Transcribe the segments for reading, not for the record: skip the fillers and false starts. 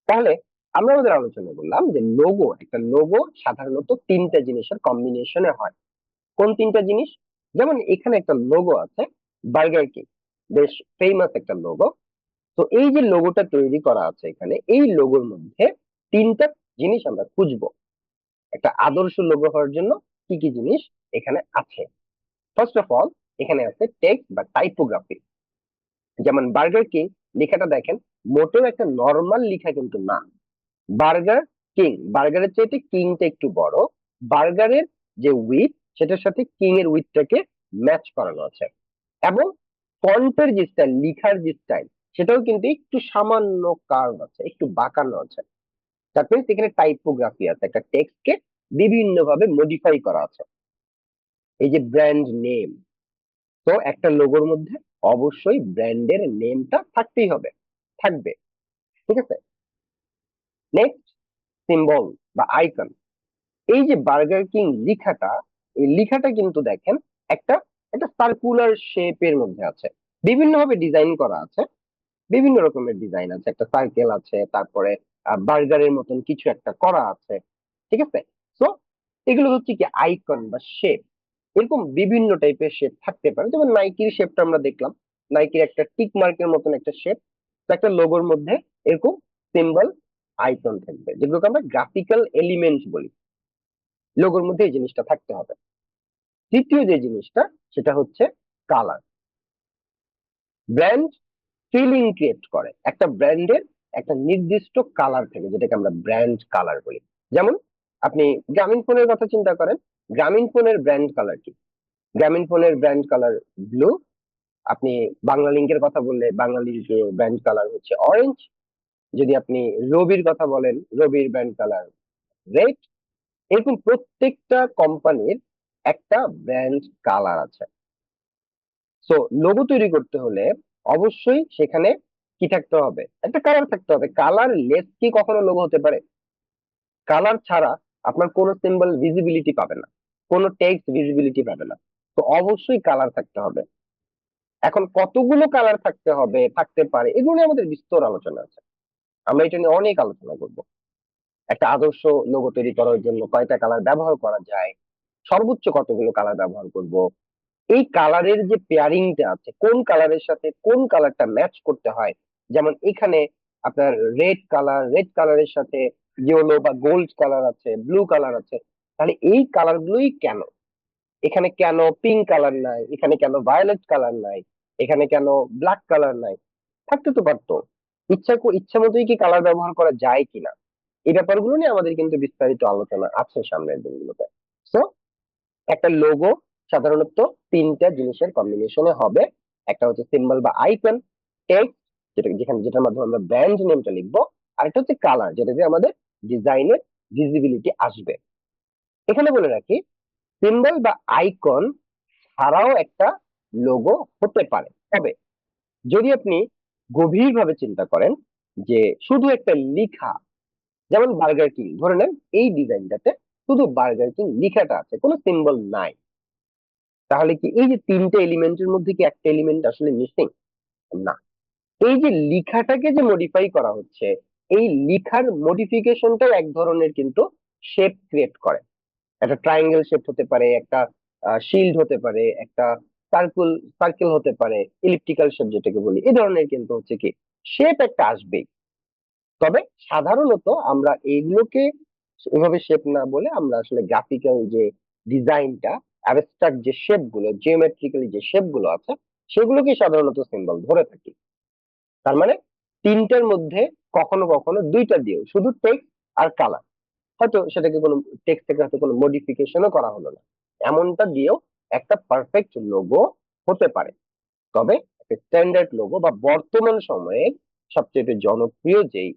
তাহলে আমরা আমাদের আলোচনা করলাম যে লোগো, একটা লোগো সাধারণত তিনটা জিনিসের কম্বিনেশনে হয়। কোন তিনটা জিনিস? যেমন এখানে একটা লোগো আছে, বার্গার কিং, বেশ ফেমাস একটা লোগো। তো এই যে লোগোটা তৈরি করা আছে এখানে, এই লোগোর মধ্যে তিনটা জিনিস আমরা খুঁজবো একটা আদর্শ লোগো হওয়ার জন্য। কি কি জিনিস এখানে আছে? ফার্স্ট অফ অল, এখানে আছে টেক্সট বা টাইপোগ্রাফি। যেমন বার্গার কিং লেখাটা দেখেন, মোটেও একটা নর্মাল লেখা কিন্তু না। বার্গার কিং, বার্গারের চাইতে কিংটা একটু বড়। বার্গারের যে উইথ, সেটার সাথে কিং এর উইথটাকে ম্যাচ করানো আছে। এবং ফন্টের যে স্টাইল, লিখার যে স্টাইল, সেটাও কিন্তু একটু সামান্য কার্ভ আছে, একটু বাঁকানো আছে। দ্যাট মিনস এখানে টাইপোগ্রাফি আছে, একটা টেক্সটকে বিভিন্ন ভাবে মডিফাই করা আছে। এই যে ব্র্যান্ড নেম, তো একটা লোগোর মধ্যে অবশ্যই ব্র্যান্ডের নেমটা থাকতেই হবে, থাকবে। ঠিক আছে। নেক্সট, সিম্বল বা আইকন। এই যে বার্গার কিং লেখাটা, এই লেখাটা কিন্তু দেখেন একটা একটা সার্কুলার শেপের মধ্যে আছে, বিভিন্ন ভাবে ডিজাইন করা আছে, বিভিন্ন রকমের ডিজাইন আছে, একটা সার্কেল আছে, তারপরে বার্গারের মতন কিছু একটা করা আছে। ঠিক আছে। তো এগুলো হচ্ছে কি আইকন বা শেপ। এরকম বিভিন্ন টাইপের শেপ থাকতে পারে, যেমন নাইকির শেপটা আমরা দেখলাম, নাইকির একটা টিক মার্কের মতন একটা শেপ। একটা লোগোর মধ্যে এরকম সিম্বল, আইকন থাকবে, যেগুলোকে আমরা গ্রাফিক্যাল এলিমেন্ট বলি। লোগোর মধ্যে এই জিনিসটা থাকতে হবে। তৃতীয় যে জিনিসটা, সেটা হচ্ছে কালার। ব্র্যান্ড ফিলিং ক্রিয়েট করে, একটা ব্র্যান্ডের একটা নির্দিষ্ট কালার থাকে, যেটাকে আমরা ব্র্যান্ড কালার বলি। যেমন আপনি গ্রামীণ ফোনের কথা চিন্তা করেন, গ্রামীণ ফোনের ব্র্যান্ড কালার কি? গ্রামীণ ফোনের ব্র্যান্ড কালার ব্লু। আপনি বাংলা লিংকের কথা বললে, বাংলা লিংকের ব্র্যান্ড কালার হচ্ছে অরেঞ্জ। যদি আপনি রবির কথা বলেন, রবির ব্র্যান্ড কালার রেড। এরকম প্রত্যেকটা কোম্পানির একটা ব্র্যান্ড কালার আছে। সো লোগো তৈরি করতে হলে অবশ্যই সেখানে কি থাকতে হবে? একটা কালার থাকতে হবে। কালার লেস কি কখনো লোগো হতে পারে? কালার ছাড়া আপনার কোনো সিম্বল ভিজিবিলিটি পাবে না, কোনো টেক্সট ভিজিবিলিটি পাবে না। তো অবশ্যই কালার থাকতে হবে। এখন কতগুলো কালার থাকতে হবে, থাকতে পারে, এগুলো নিয়ে আমাদের বিস্তর আলোচনা আছে। আমরা এটা নিয়ে অনেক আলোচনা করব। একটা আদর্শ লোগো তৈরি করার জন্য কয়টা কালার ব্যবহার করা যায়, সর্বোচ্চ কতগুলো কালার ব্যবহার করব, এই কালারের যে পেয়ারিংটা আছে, কোন কালারের সাথে কোন কালারটা ম্যাচ করতে হয়। যেমন এখানে আপনার রেড কালারের সাথে ইয়েলো বা গোল্ড কালার আছে, ব্লু কালার আছে। তাহলে এই কালার গুলোই কেন? এখানে কেন পিঙ্ক কালার নাই? এখানে কেন ভায়োলেট কালার নাই? এখানে কেন ব্ল্যাক কালার নাই? থাকতে তো পারতো। ইচ্ছা মতোই কি কালার ব্যবহার করা যায় কিনা, এই ব্যাপারগুলো নিয়ে আমাদের কিন্তু বিস্তারিত আলোচনা আছে সামনের দিনগুলোতে। তো একটা লোগো সাধারণত তিনটা জিনিসের কম্বিনেশনে হবে। একটা হচ্ছে সিম্বল বা আইকন, টেক্সট, যেটার মাধ্যমে আমরা ব্র্যান্ড নেমটা লিখবো। আর একটা হচ্ছে কালার, যেটা দিয়ে আমাদের ডিজাইনের ভিজিবিলিটি আসবে। এখানে বলে রাখি, সিম্বল বা আইকন ছাড়াও একটা লোগো হতে পারে। তবে যদি আপনি গভীরভাবে চিন্তা করেন যে শুধু একটা লেখা, যেমন বার্গার কিং ধরে নেন, এই ডিজাইনটাতে শুধু বার্গার কিং লেখাটা আছে, কোনো সিম্বল নাই, তাহলে কি এই যে তিনটে এলিমেন্টের মধ্যে কি একটা এলিমেন্ট আসলে মিসিং? না। এই যে লেখাটাকে যে মডিফাই করা হচ্ছে, এই লেখার মডিফিকেশনটাও এক ধরনের কিন্তু শেপ ক্রিয়েট করে। একটা ট্রায়াঙ্গেল শেপ হতে পারে, একটা শিল্ড হতে পারে, একটা সার্কেল সার্কেল হতে পারে, ইলিপ্টিক্যাল শেপ যেটাকে বলি, এই ধরনের কিন্তু হচ্ছে কি শেপ একটা আসবেই। তবে সাধারণত আমরা এইগুলোকে এভাবে শেপ না বলে আমরা আসলে গ্রাফিক্যাল যে ডিজাইনটা, অ্যাবস্ট্রাক্ট যে শেপ গুলো, জিওমেট্রিক্যালি যে শেপ গুলো আছে, সেগুলোকে সাধারণত সিম্বল ধরে থাকি। তার মানে তিনটার মধ্যে কখনো কখনো দুইটা দিয়েও, শুধু টেক্সট আর কালার, হয়তো সেটাকে কোনো টেক্সট থেকে হয়তো কোনো মডিফিকেশনও করা হলো না, এমনটা দিয়েও একটা পারফেক্ট লোগো হতে পারে। তবে একটা স্ট্যান্ডার্ড লোগো বা বর্তমান সময়ের সবচেয়ে জনপ্রিয় যেই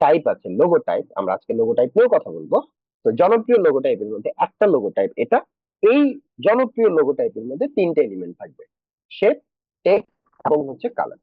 টাইপ আছে লোগো টাইপ, আমরা আজকে লোগো টাইপ নিয়েও কথা বলবো। তো জনপ্রিয় লোগো টাইপের মধ্যে একটা লোগো টাইপ এটা। এই জনপ্রিয় লোগো টাইপের মধ্যে তিনটে এলিমেন্ট থাকবে: শেপ, টেক্সট এবং হচ্ছে কালার।